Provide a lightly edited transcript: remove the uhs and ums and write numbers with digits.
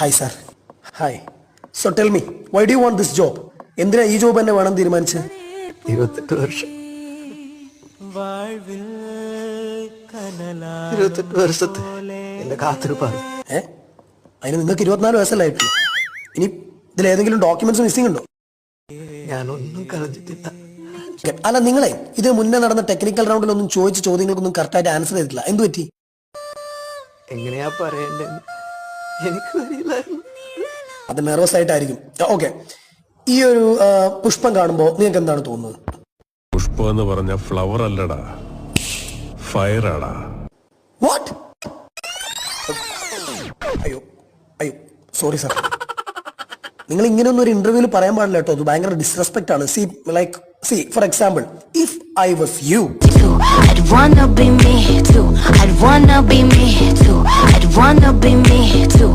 Hi sir. Hi. So tell me, why do you want this job? എന്തിനാ ഈ job തന്നെ വേണം തീരുമാനിച്ചത്? 28 വർഷം 28 വർഷത്തെ എന്റെ കാത്തിരിപ്പാണ്. അതിന് നിങ്ങൾക്ക് 24 വയസ്സല്ലായിട്ടുള്ളൂ. ഇനി ഇതിലേതെങ്കിലും ഡോക്യുമെന്റ്സ് മിസ്സിംഗ് ഉണ്ടോ? ഞാനൊന്നും കളഞ്ഞിട്ടില്ല. അല്ല, നിങ്ങളെ ഇത് മുന്നേ നടന്ന ടെക്നിക്കൽ റൗണ്ടിലൊന്നും ചോദിച്ച ചോദ്യങ്ങൾക്കൊന്നും കറക്റ്റായിട്ട് ആൻസർ ചെയ്തിട്ടില്ല. എന്ത് പറ്റി? എങ്ങനെയാ പറയണ്ടെന്ന് എനിക്ക് അറിയില്ലായിരുന്നു. അത് നെർവസ് ആയിട്ടായിരിക്കും. ഓക്കെ, ഈ ഒരു പുഷ്പം കാണുമ്പോൾ നിങ്ങൾക്ക് എന്താണ് തോന്നുന്നത്? പുഷ്പം എന്ന് പറഞ്ഞ ഫ്ലവർ അല്ലടാ, ഫയറാടാ. വാട്ട്? അയ്യോ അയ്യോ, സോറി സാർ. നിങ്ങൾ ഇങ്ങനെയൊന്നും ഒരു ഇന്റർവ്യൂവിൽ പറയാൻ പാടില്ല കേട്ടോ. അത് ഭയങ്കര ഡിസ്റെസ്പെക്ട് ആണ്. See, for example, if I was you, I'd wanna be me too. I'd wanna be me too. I'd wanna be me too.